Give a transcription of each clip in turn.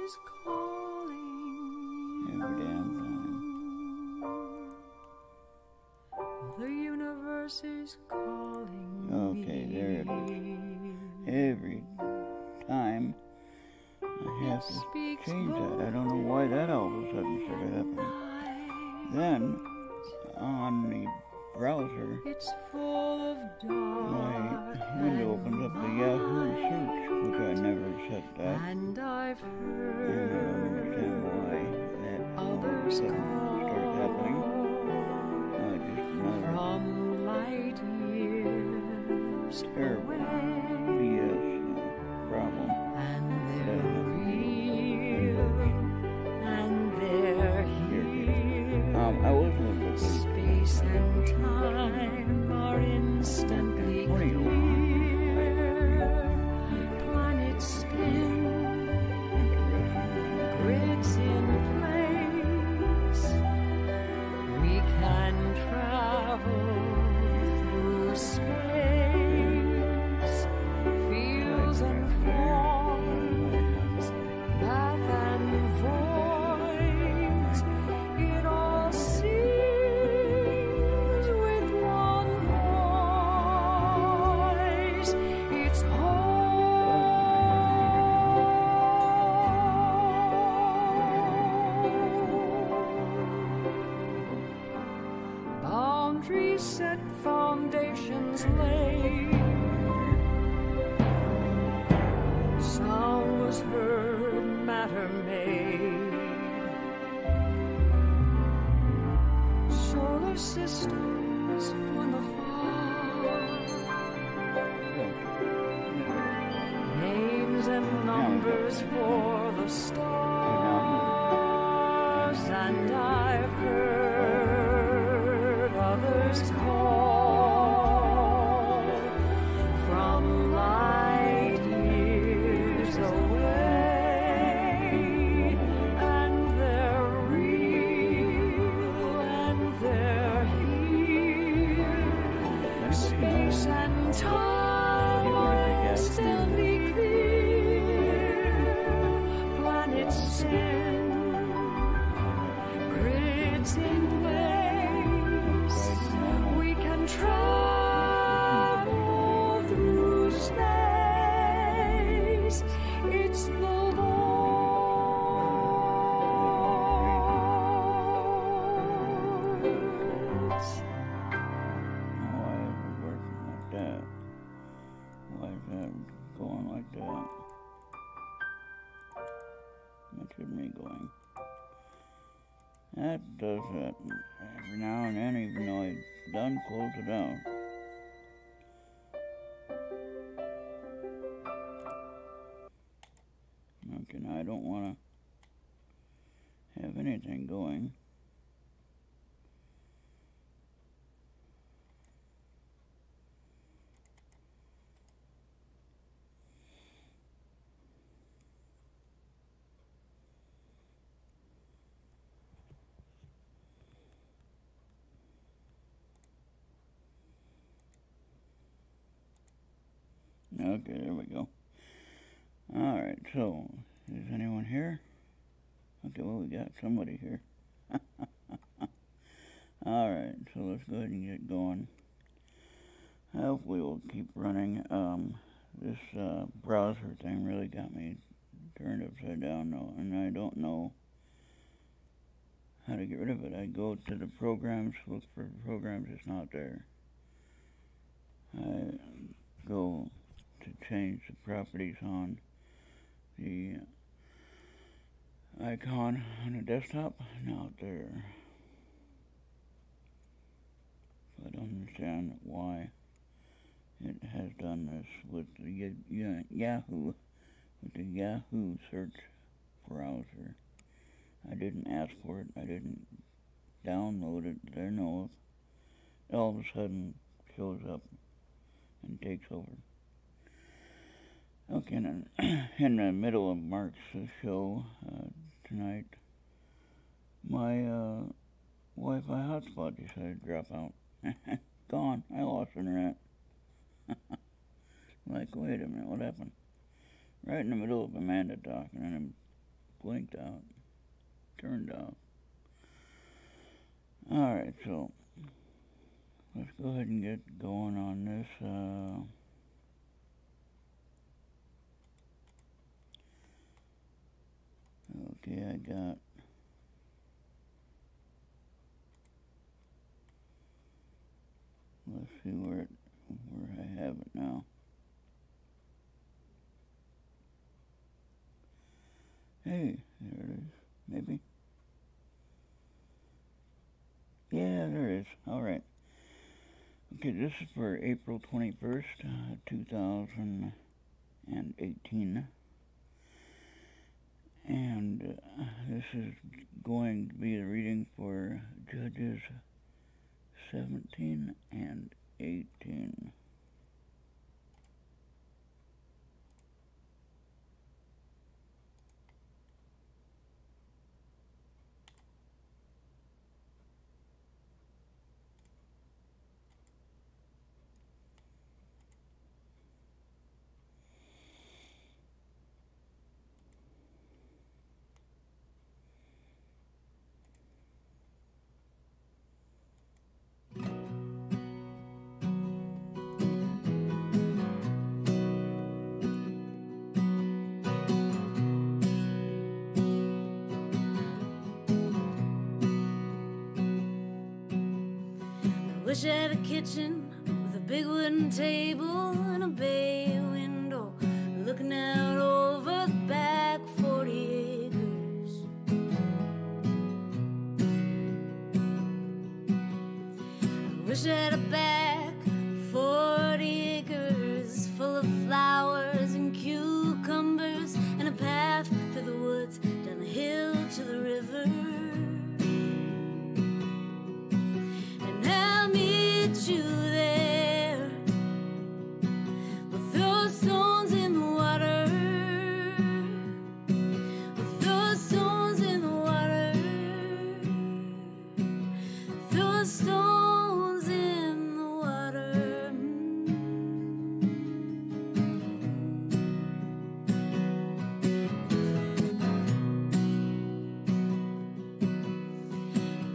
is calling. Every damn time. The universe is calling. Okay, there it is. Every time I have to change that. I don't know why that all of a sudden started happening. Then, on the browser, it's full of my window opens up the Yahoo search, which I never set that. And I've I heard don't understand why that all of a sudden started happening. Just another from light years terrible away. BS problem. And they're real, and they're here. I wasn't a bit Space and time are instantly clear. Planets spin, grids in place. We can travel through space, fields and forms, path and voids. It all seems with one voice. It's home. Boundaries set, foundations laid. Sound was heard, matter made. Solar systems from afar. Names and numbers for the stars. And I've heard others call from light years away. And they're real, and they're here. Space and time are instantly clear. Planets spin, grids in place. We can travel through space. It's the Lord's. Why is it working like that? Why is that going like that? That should be going. That does that every now and then, even though I've done close it out. Okay, now I don't want to have anything going. Okay, there we go. Alright, so, is anyone here? Okay, well, we got somebody here. Alright, so let's go ahead and get going. Hopefully we'll keep running. This browser thing really got me turned upside down, though, and I don't know how to get rid of it. I go to the programs, look for programs, it's not there. I go to change the properties on the icon on the desktop, not there. So I don't understand why it has done this with the Yahoo search browser. I didn't ask for it, I didn't download it, I know it all of a sudden shows up and takes over. Okay, in the middle of Mark's show tonight, my Wi-Fi hotspot decided to drop out. Gone. I lost internet. Like, wait a minute, what happened? Right in the middle of Amanda talking, and blinked out, turned off. Alright, so let's go ahead and get going on this. Okay, I got let's see where I have it now. Hey, there it is. Maybe. Yeah, there it is. Alright. Okay, this is for April 21st, 2018. And this is going to be the reading for Judges 17 and 18. Wish I had a kitchen with a big wooden table and a bay window looking out over the back 40 acres. I wish I had a back 40 acres full of flowers and cucumbers and a path through the woods down the hill to the river. You there, we'll throw stones in the water, we'll throw stones in the water, throw stones in the water.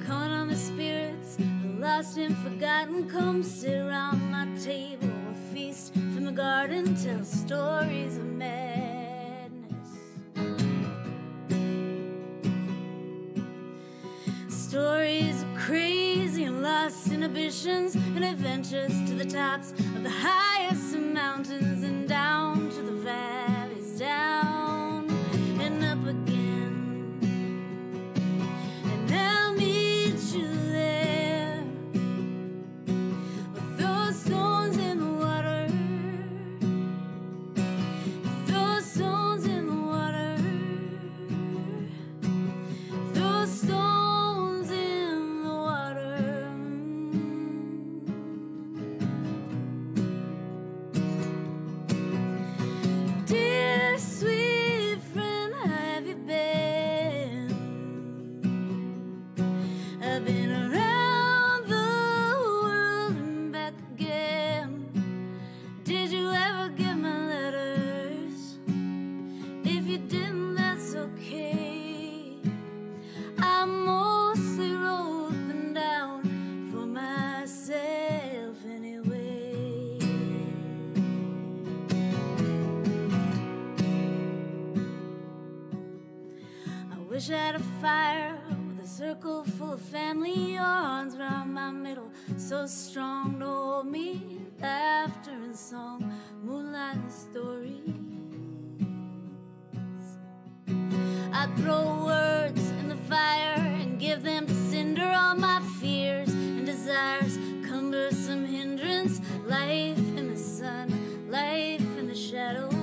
Calling on the spirits lost and forgotten, come sit around my table. We'll feast from the garden, tell stories of madness, stories of crazy and lost inhibitions, and adventures to the tops of the highest of mountains and down to the valleys, down and up again. And I'll meet you there. Stones in the water, throw stones in the water, throw stones in the water. Dear sweet friend, how have you been? I've been around the world and back again. Did you ever get my letters? If you didn't, that's okay. I mostly wrote them down for myself anyway. I wish I had a fire with a circle full of family, your arms around my middle, so strong to hold me, laughter and song, moonlight and stories. I'd throw words in the fire and give them to cinder, all my fears and desires, cumbersome hindrance, life in the sun, life in the shadows.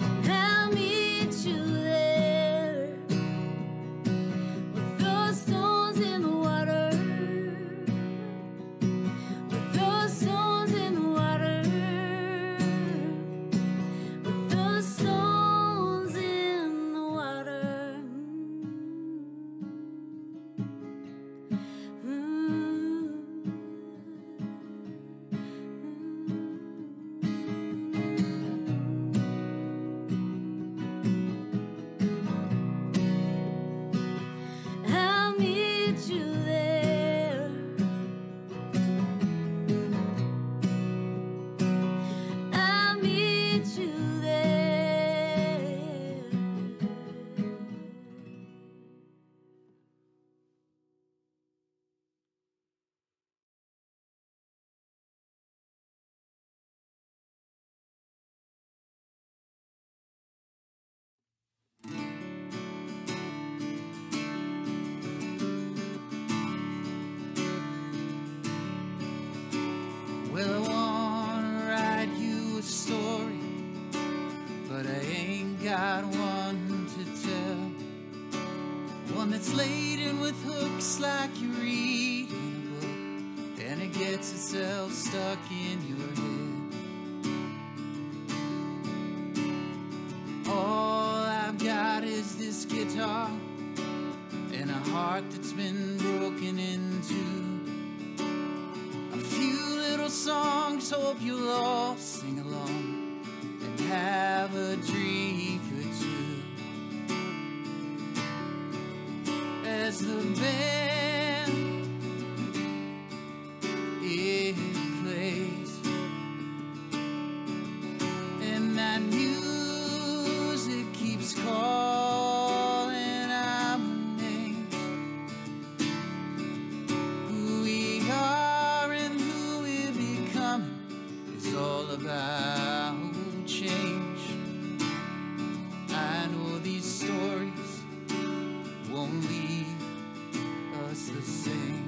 And I'll meet you there. We'll throw stones in the water, we'll throw stones in the water, we'll throw stones in the water. We'll throw stones in the water, we'll throw stones in the water, we'll throw stones in the water. We'll throw stones in the water, we'll throw stones in the water, we'll throw stones in the water, we'll throw stones in the water, we'll throw stones in the water, we'll throw stones in the water. with hooks like you read in a book, and it gets itself stuck in your head. All I've got is this guitar and a heart that's been broken into. A few little songs, hope you'll all sing along and have a drink or two. As the band it plays, and that music keeps calling our names. Who we are and who we're becoming is all about change. I know these stories won't leave us the same.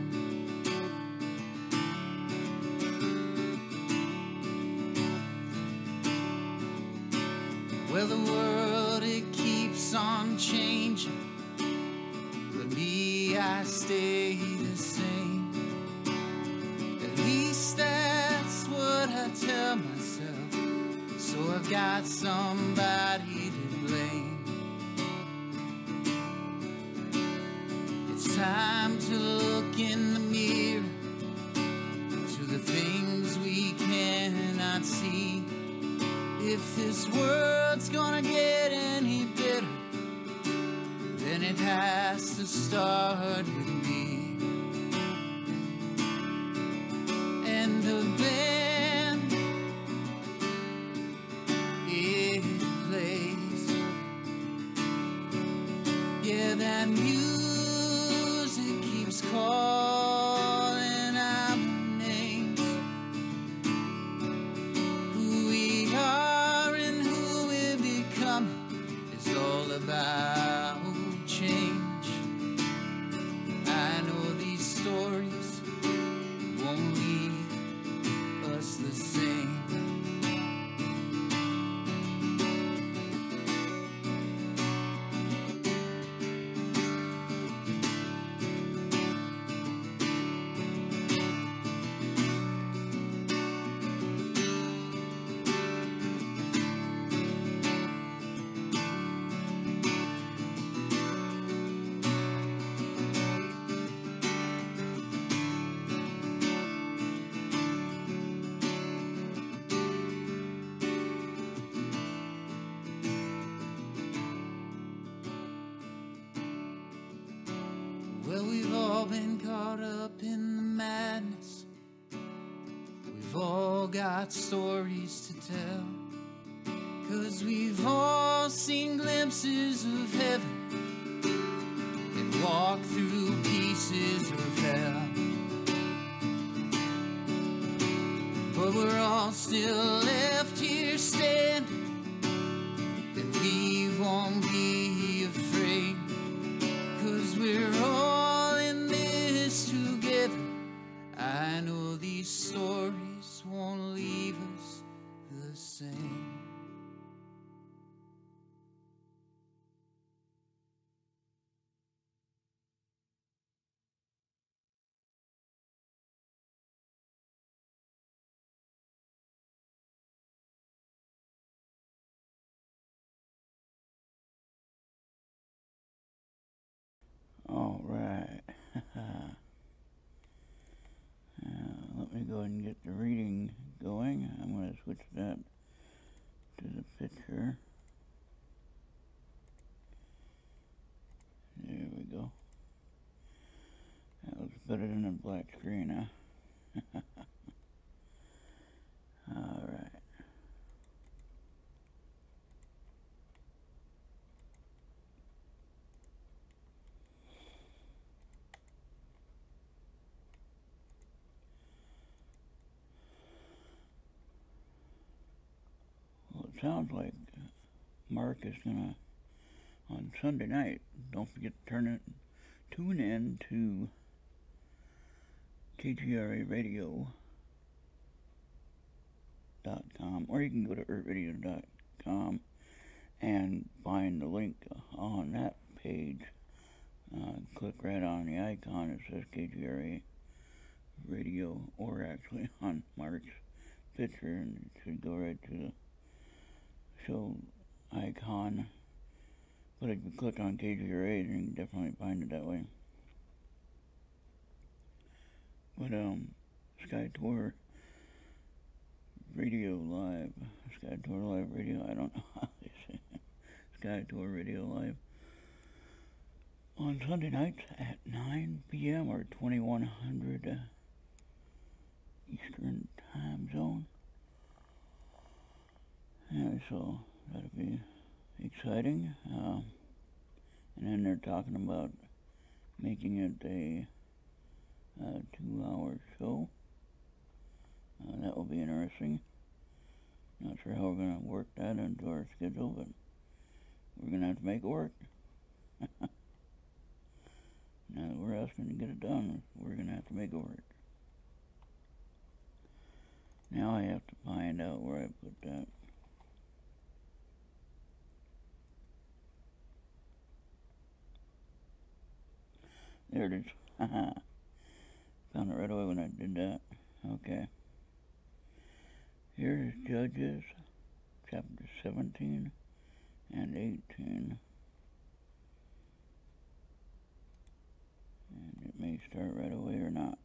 Well, the world, it keeps on changing, but me, I stay the same. At least that's what I tell myself, so I've got somebody to blame. It's time to look in the mirror to the things we cannot see. If this world's gonna get any better, then it has to start with me. And the band it plays, yeah, that music keeps calling our names. Who we are and who we're becoming is all about change. I know these stories won't leave us the same. Well, we've all been caught up in the madness. We've all got stories to tell, 'cause we've all seen glimpses of heaven and walked through pieces of hell. But we're all still left here standing, and we won't be afraid, 'cause we're all in this together. I know these stories won't leave us the same. All right. Let me go ahead and get the reading going. I'm going to switch that to the picture. There we go. That looks better than a black screen, huh? All right. It sounds like Mark is gonna, on Sunday night, don't forget to tune in to KGRA Radio.com, or you can go to ERRT.com and find the link on that page click right on the icon that says KGRA radio, or actually on Mark's picture, and it should go right to the show icon. But if you click on KGRA, then you can definitely find it that way. But SKYTOUR Radio Live, SKYTOUR Live Radio, I don't know how they say it. SKYTOUR Radio Live on Sunday nights at 9 p.m. or 2100 Eastern Time Zone. Yeah, so that'll be exciting. And then they're talking about making it a 2-hour show. That will be interesting. Not sure how we're going to work that into our schedule, but we're going to have to make it work. Now that we're asking to get it done, we're going to have to make it work. Now I have to find out where I put that. There it is. Found it right away when I did that. Okay. Here's Judges, chapter 17 and 18. And it may start right away or not.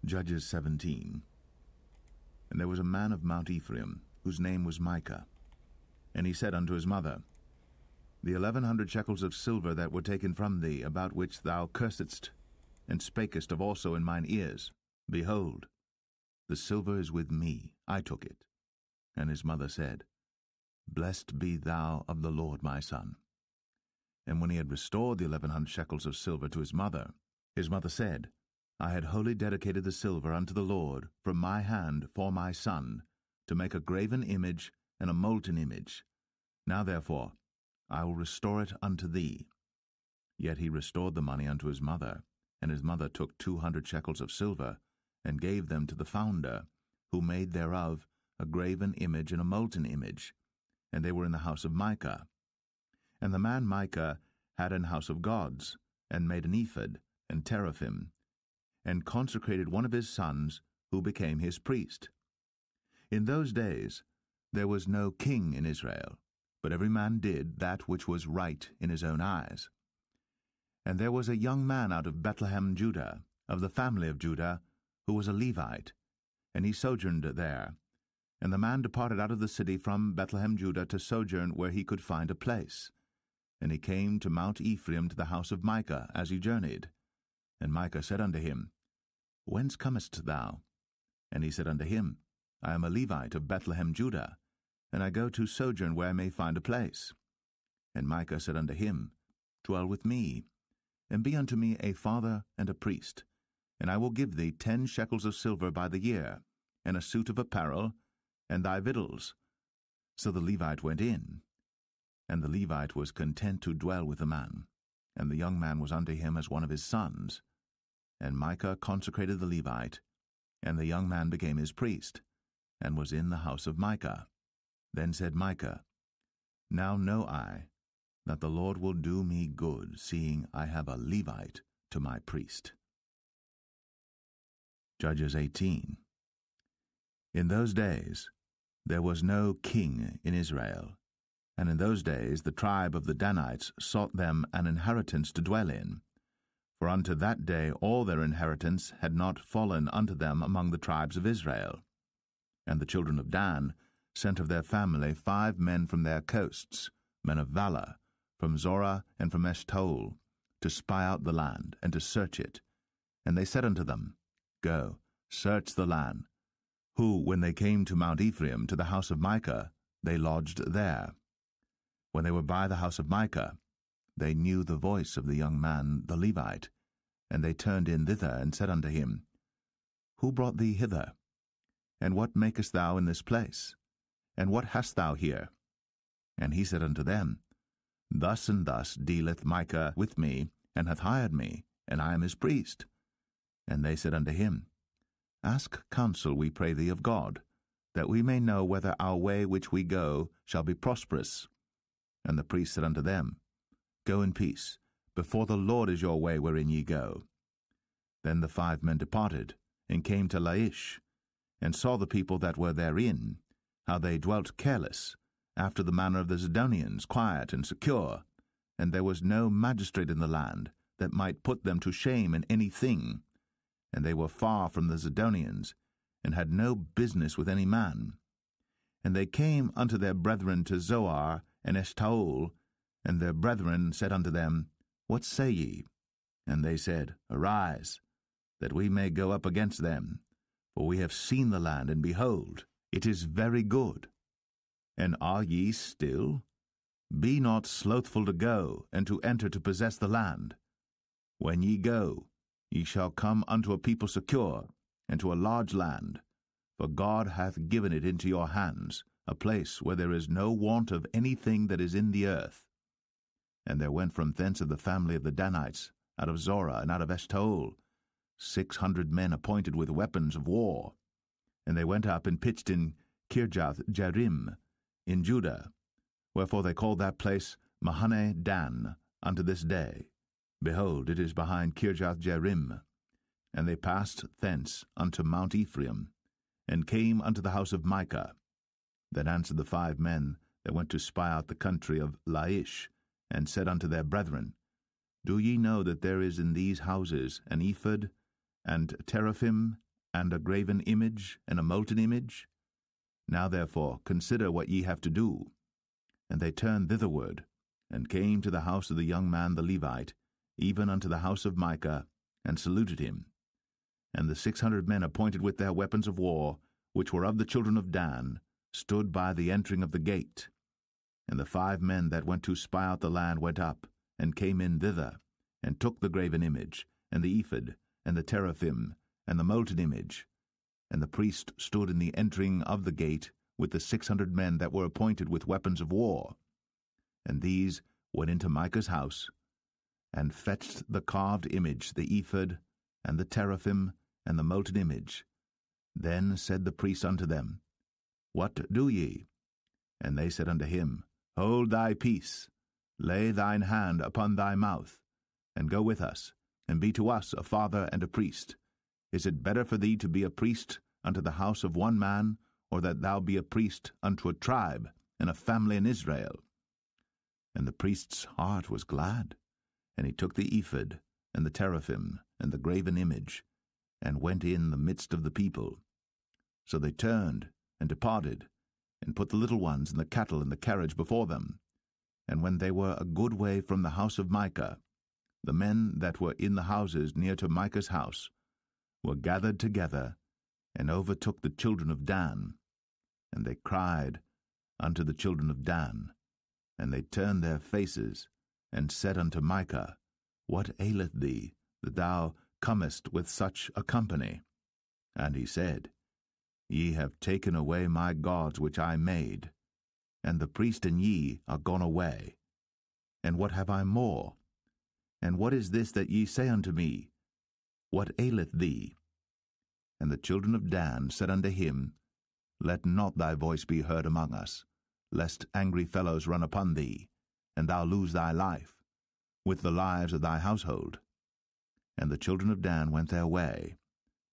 Judges 17. And there was a man of Mount Ephraim, whose name was Micah. And he said unto his mother, The 1100 shekels of silver that were taken from thee, about which thou cursedst, and spakest of also in mine ears, behold, the silver is with me, I took it. And his mother said, Blessed be thou of the Lord, my son. And when he had restored the 1100 shekels of silver to his mother said, I had wholly dedicated the silver unto the Lord from my hand for my son, to make a graven image and a molten image. Now therefore I will restore it unto thee. Yet he restored the money unto his mother, and his mother took 200 shekels of silver, and gave them to the founder, who made thereof a graven image and a molten image, and they were in the house of Micah. And the man Micah had an house of gods, and made an ephod, and teraphim, and consecrated one of his sons, who became his priest. In those days there was no king in Israel, but every man did that which was right in his own eyes. And there was a young man out of Bethlehem, Judah, of the family of Judah, who was a Levite, and he sojourned there. And the man departed out of the city from Bethlehem, Judah, to sojourn where he could find a place. And he came to Mount Ephraim, to the house of Micah, as he journeyed. And Micah said unto him, Whence comest thou? And he said unto him, I am a Levite of Bethlehem, Judah, and I go to sojourn where I may find a place. And Micah said unto him, Dwell with me, and be unto me a father and a priest, and I will give thee 10 shekels of silver by the year, and a suit of apparel, and thy victuals. So the Levite went in, and the Levite was content to dwell with the man, and the young man was unto him as one of his sons. And Micah consecrated the Levite, and the young man became his priest, and was in the house of Micah. Then said Micah, Now know I that the Lord will do me good, seeing I have a Levite to my priest. Judges 18. In those days there was no king in Israel, and in those days the tribe of the Danites sought them an inheritance to dwell in. For unto that day all their inheritance had not fallen unto them among the tribes of Israel. And the children of Dan sent of their family 5 men from their coasts, men of valor, from Zorah and from Eshtaol, to spy out the land, and to search it. And they said unto them, Go, search the land. Who, when they came to Mount Ephraim, to the house of Micah, they lodged there. When they were by the house of Micah, they knew the voice of the young man the Levite, and they turned in thither, and said unto him, Who brought thee hither? And what makest thou in this place? And what hast thou here? And he said unto them, Thus and thus dealeth Micah with me, and hath hired me, and I am his priest. And they said unto him, Ask counsel, we pray thee, of God, that we may know whether our way which we go shall be prosperous. And the priest said unto them, Go in peace. Before the Lord is your way wherein ye go. Then the 5 men departed, and came to Laish, and saw the people that were therein, how they dwelt careless, after the manner of the Zidonians, quiet and secure, and there was no magistrate in the land that might put them to shame in any thing, and they were far from the Zidonians, and had no business with any man. And they came unto their brethren to Zoar and Eshtaol, and their brethren said unto them, What say ye? And they said, Arise, that we may go up against them, for we have seen the land, and behold, it is very good. And are ye still? Be not slothful to go, and to enter to possess the land. When ye go, ye shall come unto a people secure, and to a large land, for God hath given it into your hands, a place where there is no want of anything that is in the earth. And there went from thence of the family of the Danites, out of Zorah and out of Eshtaol, 600 men appointed with weapons of war. And they went up and pitched in Kirjath-Jearim, in Judah, wherefore they called that place Mahane Dan unto this day. Behold, it is behind Kirjath-Jearim. And they passed thence unto Mount Ephraim, and came unto the house of Micah. Then answered the 5 men that went to spy out the country of Laish, and said unto their brethren, Do ye know that there is in these houses an ephod, and teraphim, and a graven image, and a molten image? Now therefore consider what ye have to do. And they turned thitherward, and came to the house of the young man the Levite, even unto the house of Micah, and saluted him. And the 600 men appointed with their weapons of war, which were of the children of Dan, stood by the entering of the gate. And the 5 men that went to spy out the land went up, and came in thither, and took the graven image, and the ephod, and the teraphim, and the molten image. And the priest stood in the entering of the gate with the 600 men that were appointed with weapons of war. And these went into Micah's house, and fetched the carved image, the ephod, and the teraphim, and the molten image. Then said the priest unto them, What do ye? And they said unto him, Hold thy peace, lay thine hand upon thy mouth, and go with us, and be to us a father and a priest. Is it better for thee to be a priest unto the house of one man, or that thou be a priest unto a tribe and a family in Israel? And the priest's heart was glad, and he took the ephod, and the teraphim, and the graven image, and went in the midst of the people. So they turned, and departed, and put the little ones and the cattle in the carriage before them. And when they were a good way from the house of Micah, the men that were in the houses near to Micah's house were gathered together, and overtook the children of Dan. And they cried unto the children of Dan, and they turned their faces, and said unto Micah, What aileth thee, that thou comest with such a company? And he said, Ye have taken away my gods which I made, and the priest and ye are gone away. And what have I more? And what is this that ye say unto me? What aileth thee? And the children of Dan said unto him, Let not thy voice be heard among us, lest angry fellows run upon thee, and thou lose thy life, with the lives of thy household. And the children of Dan went their way.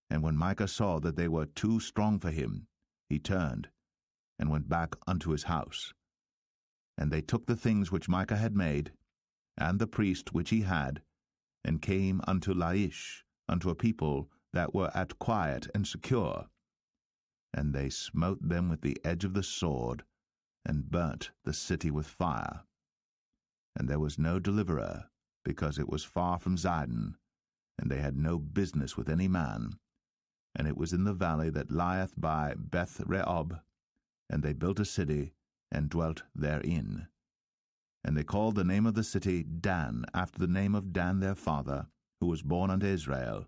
And when Micah saw that they were too strong for him, he turned, and went back unto his house. And they took the things which Micah had made, and the priest which he had, and came unto Laish, unto a people that were at quiet and secure. And they smote them with the edge of the sword, and burnt the city with fire. And there was no deliverer, because it was far from Zidon, and they had no business with any man. And it was in the valley that lieth by Beth-rehob, and they built a city, and dwelt therein. And they called the name of the city Dan, after the name of Dan their father, who was born unto Israel.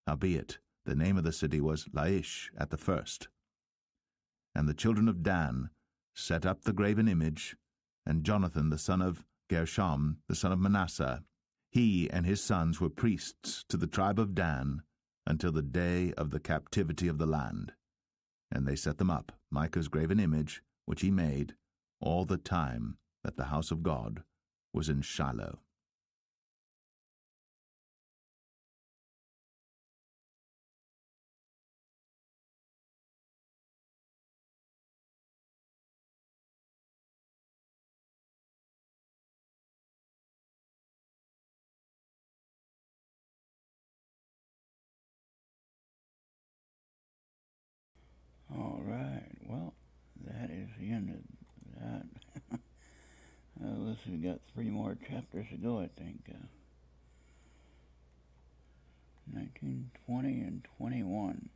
Howbeit, the name of the city was Laish at the first. And the children of Dan set up the graven image, and Jonathan the son of Gershom, the son of Manasseh, he and his sons were priests to the tribe of Dan, until the day of the captivity of the land. And they set them up, Micah's graven image, which he made, all the time that the house of God was in Shiloh. All right, well, that is the end of that. We've got 3 more chapters to go, I think. 19, 20, and 21.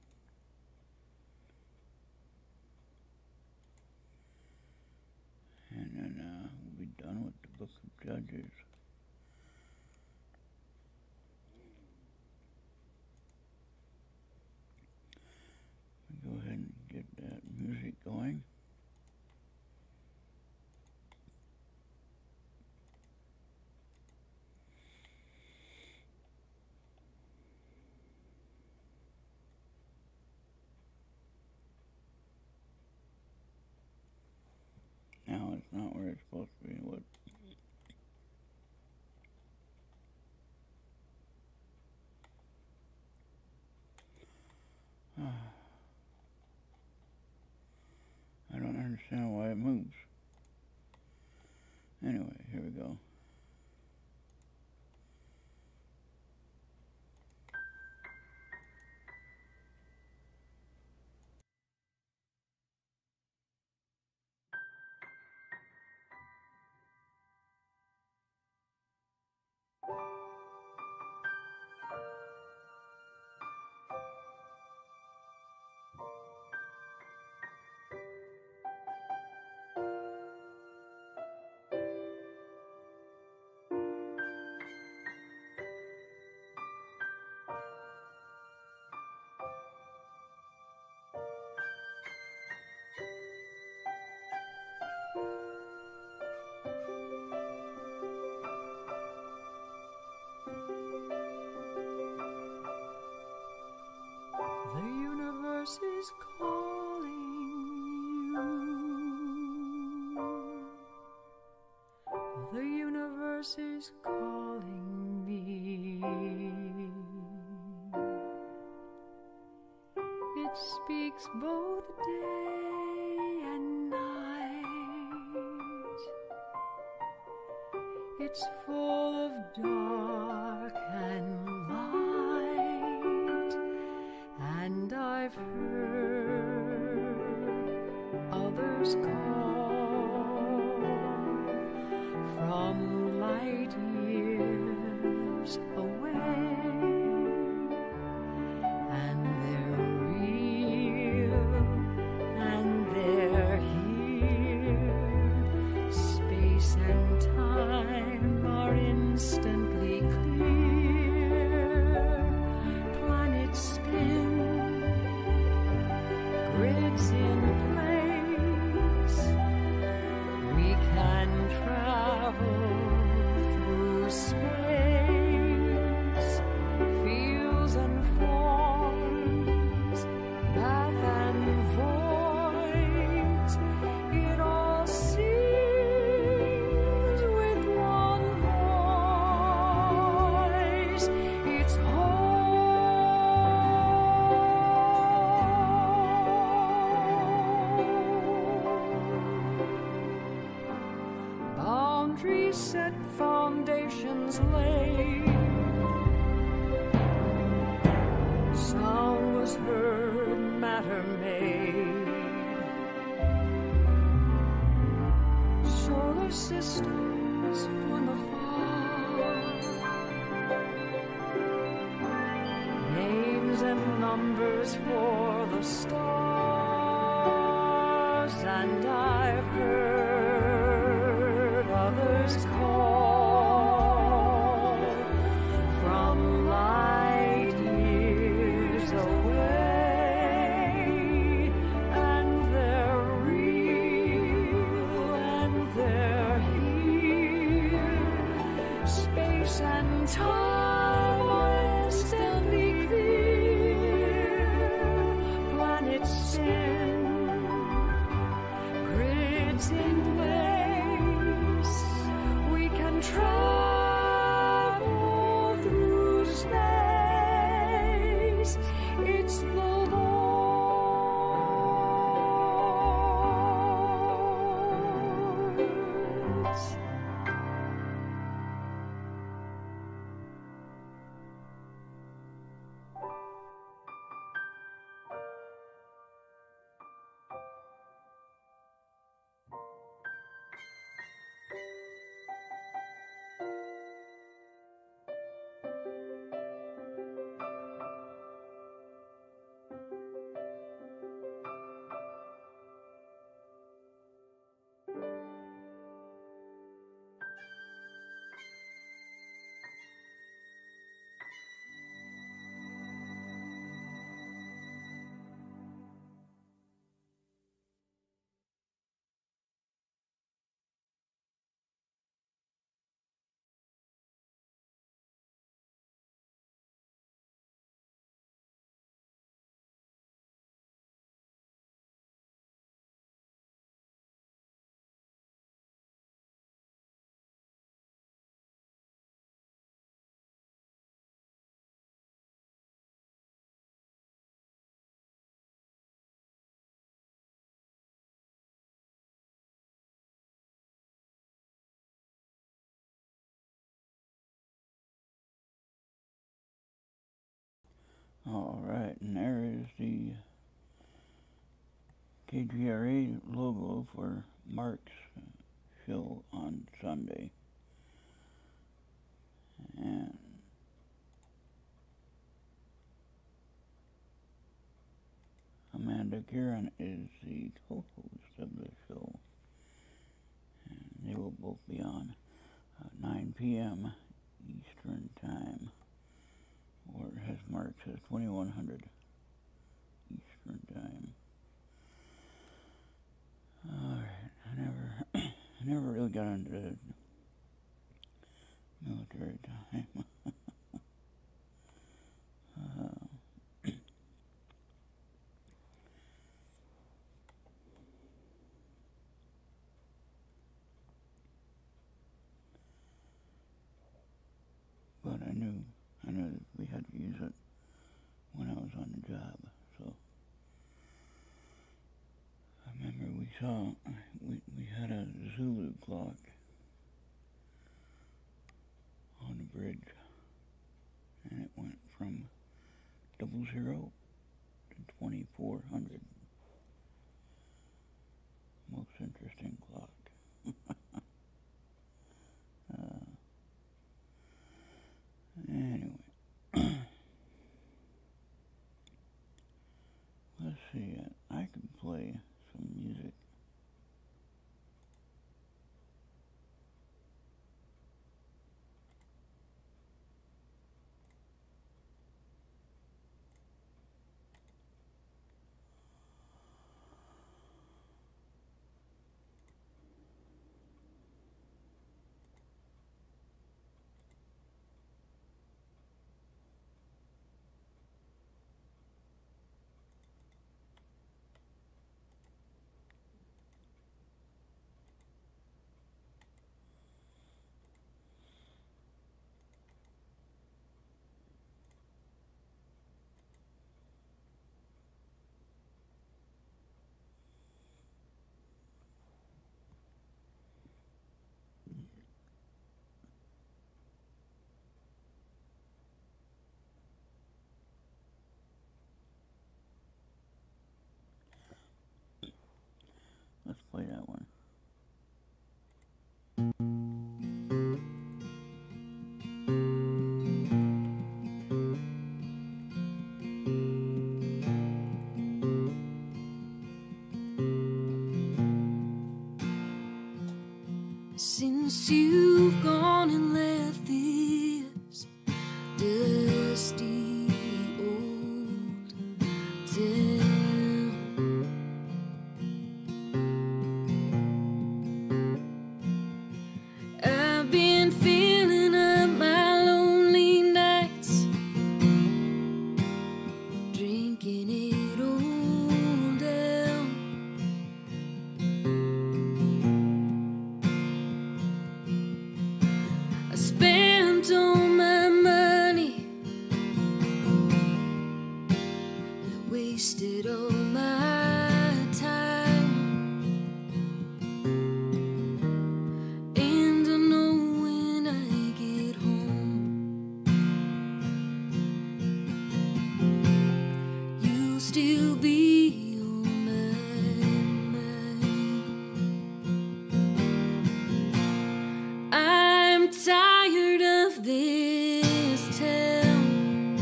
And then we'll be done with the Book of Judges. Go ahead and get that music going. Now it's not where it's supposed to be. What? I don't understand why it moves. Anyway, here we go. The universe is calling you. The universe is calling me. It speaks both day and night. It's full of dark and light. And I've heard others call from light years away, and they're real and they're here. Space and time are instantly clear. Planets spin, grids in place. We can travel through space. Fields and forms, path and voids. It all seems with one voice. It's boundaries set, foundations laid. Sound was heard, matter made. Solar systems from afar. Names and numbers for the stars, and I've heard others call from light years away, and they're real and they're here. Space and time are instantly clear. Planets spin, grids in place. Alright, and there is the KGRA logo for MARC's show on Sunday. And Amanda Curran is the co-host of the show. And they will both be on 9 p.m. Eastern Time. Or as Mark says, 2100 Eastern Time. Alright, I never really got into military time. But I knew that we had to use it when I was on the job. So I remember we had a Zulu clock on the bridge, and it went from 00 to 2400. Most interesting clock. Anyway, let's see. I can play some music. Let's play that one. Since you've gone and left this dusty old town, I've been filling up my lonely nights, drinking it all down. I spent all my money, and I wasted all my time. And I know when I get home, you'll still be on my mind. I'm tired of this town.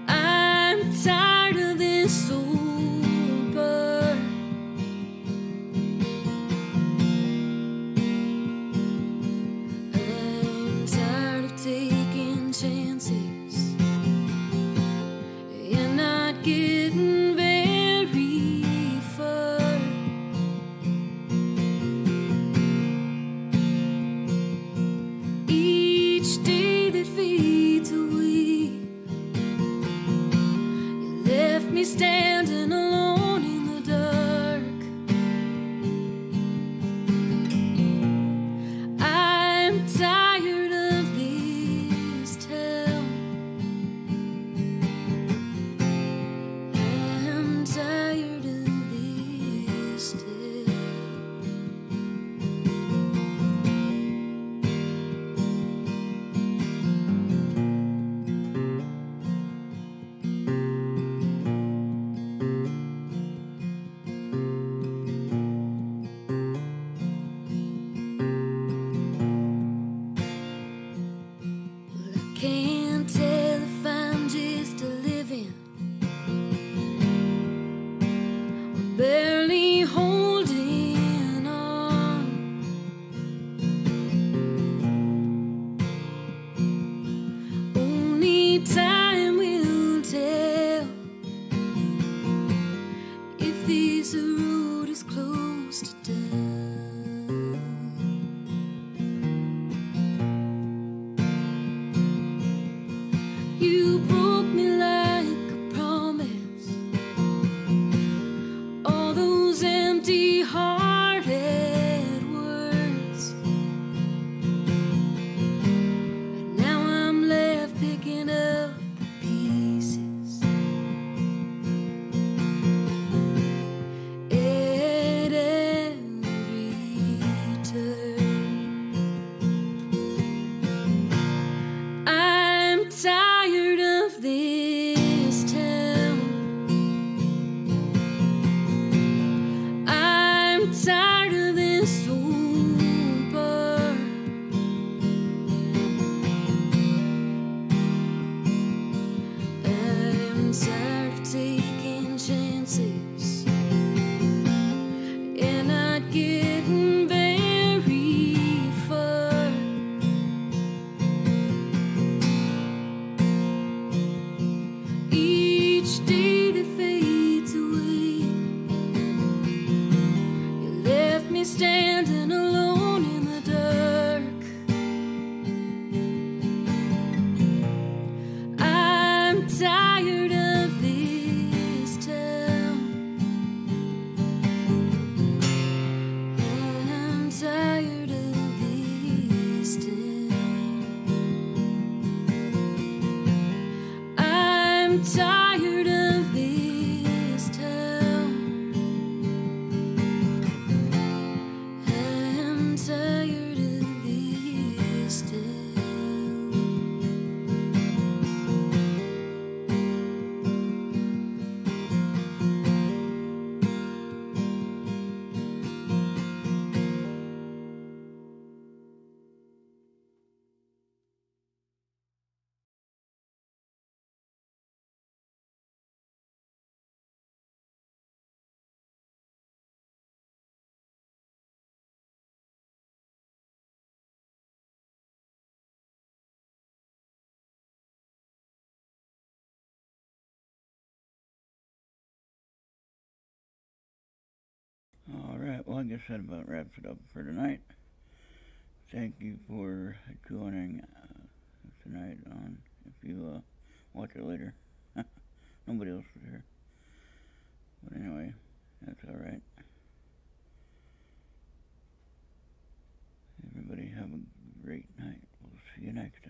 I'm tired of this old bar. I'm tired of taking chances and not getting very far. Each day that fades away, you left me standing alone in the dark. I'm tired of this town. I'm tired of this town. Alright, well I guess that about wraps it up for tonight. Thank you for joining tonight on, if you watch it later. Nobody else was here. But anyway, that's alright. Everybody have a great night. We'll see you next time.